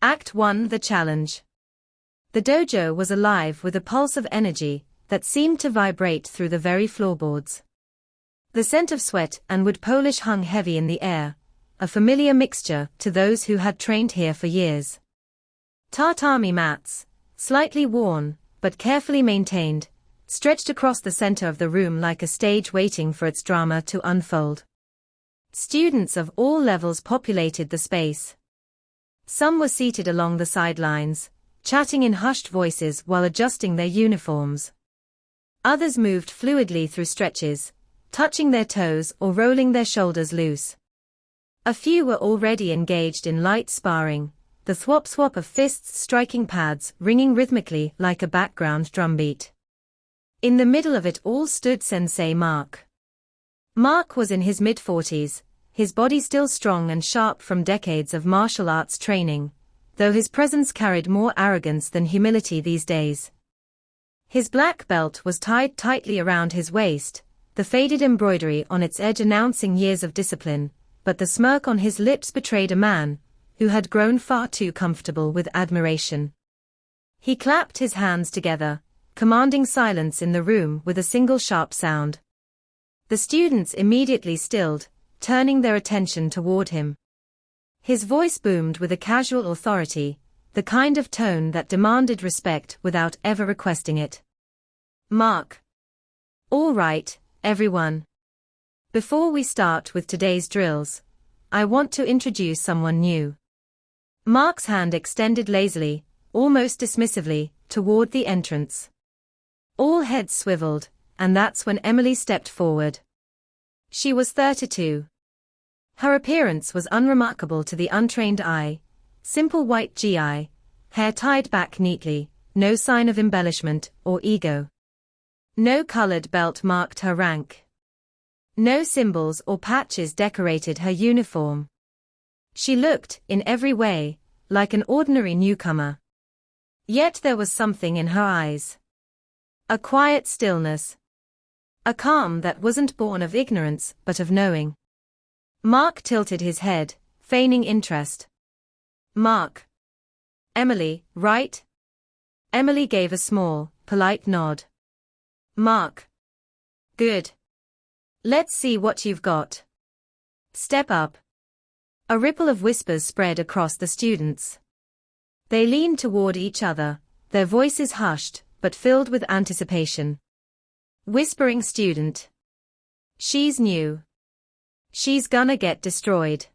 Act 1: The Challenge. The dojo was alive with a pulse of energy that seemed to vibrate through the very floorboards. The scent of sweat and wood polish hung heavy in the air, a familiar mixture to those who had trained here for years. Tatami mats, slightly worn, but carefully maintained, stretched across the center of the room like a stage waiting for its drama to unfold. Students of all levels populated the space. Some were seated along the sidelines, chatting in hushed voices while adjusting their uniforms. Others moved fluidly through stretches, touching their toes or rolling their shoulders loose. A few were already engaged in light sparring, the thwop-thwop of fists striking pads ringing rhythmically like a background drumbeat. In the middle of it all stood Sensei Mark. Mark was in his mid-40s, his body still strong and sharp from decades of martial arts training, though his presence carried more arrogance than humility these days. His black belt was tied tightly around his waist, the faded embroidery on its edge announcing years of discipline, but the smirk on his lips betrayed a man who had grown far too comfortable with admiration. He clapped his hands together, commanding silence in the room with a single sharp sound. The students immediately stilled, turning their attention toward him. His voice boomed with a casual authority, the kind of tone that demanded respect without ever requesting it. Mark. All right, everyone. Before we start with today's drills, I want to introduce someone new. Mark's hand extended lazily, almost dismissively, toward the entrance. All heads swiveled, and that's when Emily stepped forward. She was 32. Her appearance was unremarkable to the untrained eye, simple white gi, hair tied back neatly, no sign of embellishment or ego. No colored belt marked her rank. No symbols or patches decorated her uniform. She looked, in every way, like an ordinary newcomer. Yet there was something in her eyes. A quiet stillness. A calm that wasn't born of ignorance but of knowing. Mark tilted his head, feigning interest. Mark. Emily, right? Emily gave a small, polite nod. Mark. Good. Let's see what you've got. Step up. A ripple of whispers spread across the students. They leaned toward each other, their voices hushed, but filled with anticipation. Whispering student. She's new. She's gonna get destroyed.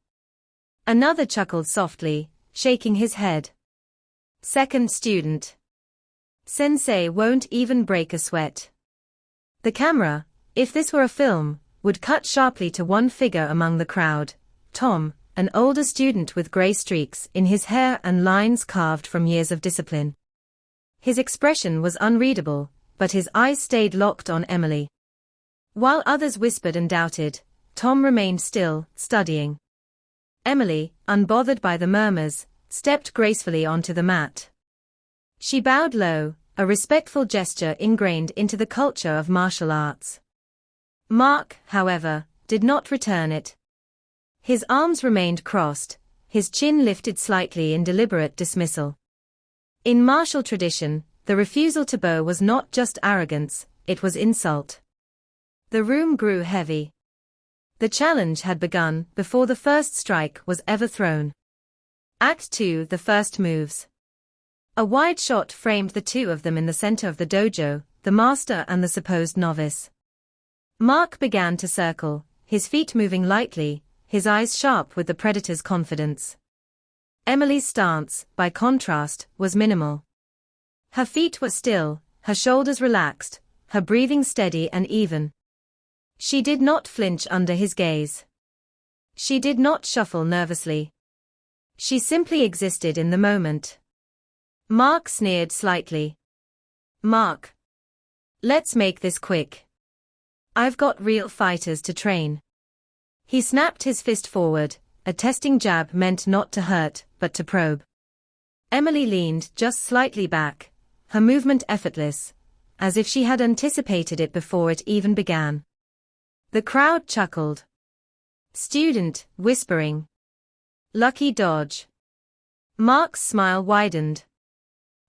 Another chuckled softly, shaking his head. Second student. Sensei won't even break a sweat. The camera, if this were a film, would cut sharply to one figure among the crowd, Tom, an older student with gray streaks in his hair and lines carved from years of discipline. His expression was unreadable, but his eyes stayed locked on Emily. While others whispered and doubted, Tom remained still, studying. Emily, unbothered by the murmurs, stepped gracefully onto the mat. She bowed low, a respectful gesture ingrained into the culture of martial arts. Mark, however, did not return it. His arms remained crossed, his chin lifted slightly in deliberate dismissal. In martial tradition, the refusal to bow was not just arrogance, it was insult. The room grew heavy. The challenge had begun before the first strike was ever thrown. Act 2: The first moves. A wide shot framed the two of them in the center of the dojo, the master and the supposed novice. Mark began to circle, his feet moving lightly, his eyes sharp with the predator's confidence. Emily's stance, by contrast, was minimal. Her feet were still, her shoulders relaxed, her breathing steady and even. She did not flinch under his gaze. She did not shuffle nervously. She simply existed in the moment. Mark sneered slightly. Mark. Let's make this quick. I've got real fighters to train. He snapped his fist forward, a testing jab meant not to hurt, but to probe. Emily leaned just slightly back, her movement effortless, as if she had anticipated it before it even began. The crowd chuckled. Student, whispering. Lucky dodge. Mark's smile widened.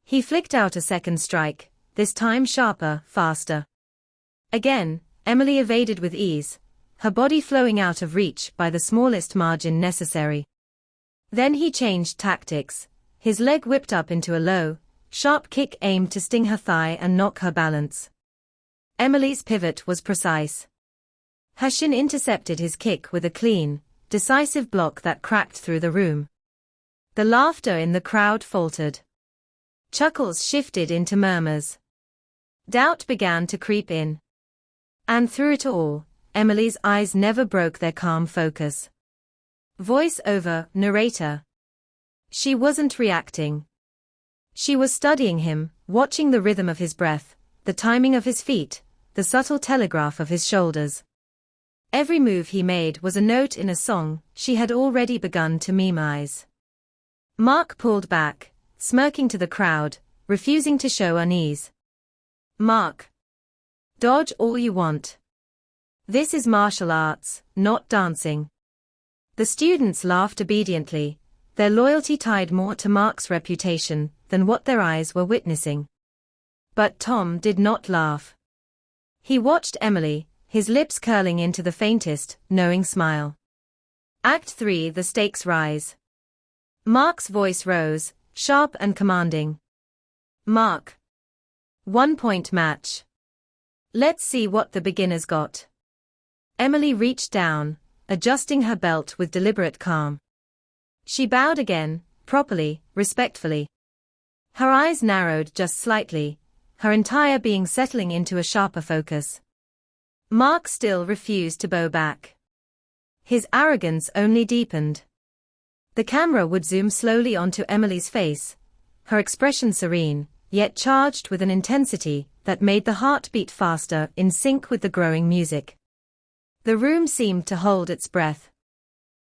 He flicked out a second strike, this time sharper, faster. Again, Emily evaded with ease, her body flowing out of reach by the smallest margin necessary. Then he changed tactics, his leg whipped up into a low, sharp kick aimed to sting her thigh and knock her balance. Emily's pivot was precise. Her shin intercepted his kick with a clean, decisive block that cracked through the room. The laughter in the crowd faltered. Chuckles shifted into murmurs. Doubt began to creep in. And through it all, Emily's eyes never broke their calm focus. Voice over, narrator. She wasn't reacting. She was studying him, watching the rhythm of his breath, the timing of his feet, the subtle telegraph of his shoulders. Every move he made was a note in a song she had already begun to memorize. Mark pulled back, smirking to the crowd, refusing to show unease. Mark. Dodge all you want. This is martial arts, not dancing. The students laughed obediently, their loyalty tied more to Mark's reputation than what their eyes were witnessing. But Tom did not laugh. He watched Emily, his lips curling into the faintest, knowing smile. Act 3. The stakes rise. Mark's voice rose, sharp and commanding. Mark. 1-point match. Let's see what the beginners got. Emily reached down, adjusting her belt with deliberate calm. She bowed again, properly, respectfully. Her eyes narrowed just slightly, her entire being settling into a sharper focus. Mark still refused to bow back. His arrogance only deepened. The camera would zoom slowly onto Emily's face, her expression serene, yet charged with an intensity that made the heart beat faster in sync with the growing music. The room seemed to hold its breath.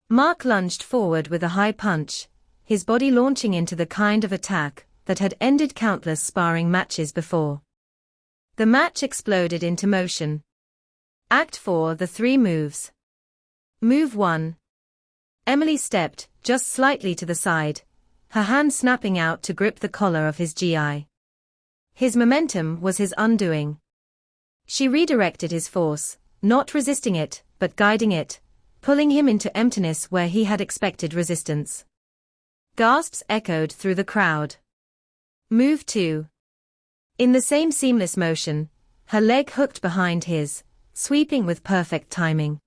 Mark lunged forward with a high punch, his body launching into the kind of attack that had ended countless sparring matches before. The match exploded into motion. Act 4. The 3 moves. Move 1. Emily stepped, just slightly to the side, her hand snapping out to grip the collar of his GI. His momentum was his undoing. She redirected his force, not resisting it, but guiding it, pulling him into emptiness where he had expected resistance. Gasps echoed through the crowd. Move 2. In the same seamless motion, her leg hooked behind his, sweeping with perfect timing.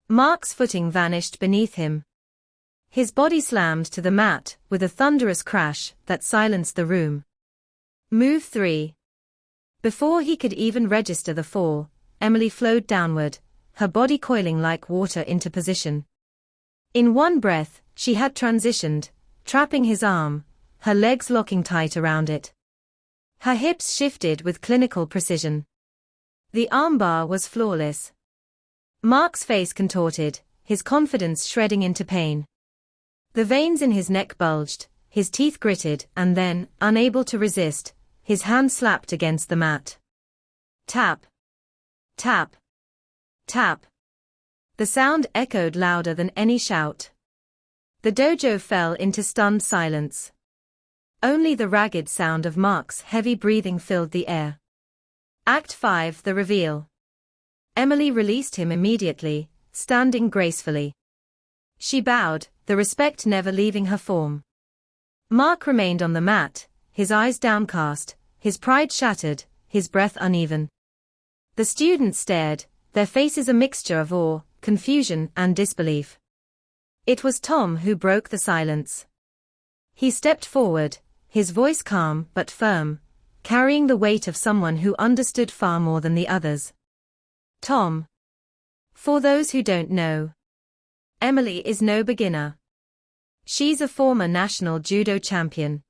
Mark's footing vanished beneath him. His body slammed to the mat with a thunderous crash that silenced the room. Move 3. Before he could even register the fall, Emily flowed downward, her body coiling like water into position. In one breath, she had transitioned, trapping his arm, her legs locking tight around it. Her hips shifted with clinical precision. The armbar was flawless. Mark's face contorted, his confidence shredding into pain. The veins in his neck bulged, his teeth gritted, and then, unable to resist, his hand slapped against the mat. Tap. Tap. Tap. The sound echoed louder than any shout. The dojo fell into stunned silence. Only the ragged sound of Mark's heavy breathing filled the air. Act 5. The reveal. Emily released him immediately, standing gracefully. She bowed, the respect never leaving her form. Mark remained on the mat, his eyes downcast, his pride shattered, his breath uneven. The students stared, their faces a mixture of awe, confusion, and disbelief. It was Tom who broke the silence. He stepped forward, his voice calm but firm, carrying the weight of someone who understood far more than the others. Tom. For those who don't know, Emily is no beginner. She's a former national judo champion.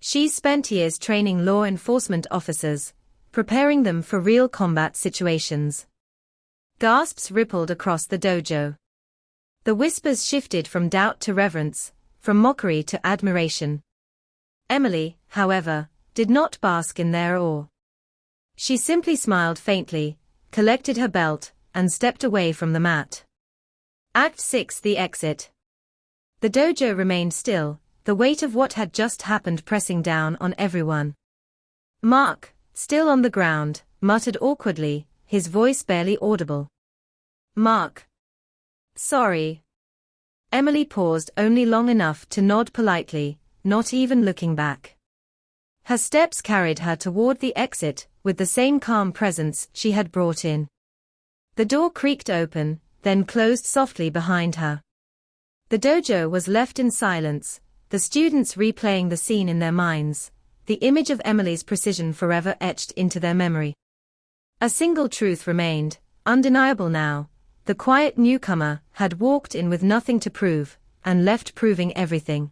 She's spent years training law enforcement officers, preparing them for real combat situations. Gasps rippled across the dojo. The whispers shifted from doubt to reverence, from mockery to admiration. Emily, however, did not bask in their awe. She simply smiled faintly, collected her belt, and stepped away from the mat. Act 6. The exit. The dojo remained still, the weight of what had just happened pressing down on everyone. Mark, still on the ground, muttered awkwardly, his voice barely audible. Mark. Sorry. Emily paused only long enough to nod politely, not even looking back. Her steps carried her toward the exit, with the same calm presence she had brought in. The door creaked open, then closed softly behind her. The dojo was left in silence, the students replaying the scene in their minds, the image of Emily's precision forever etched into their memory. A single truth remained, undeniable now: the quiet newcomer had walked in with nothing to prove, and left proving everything.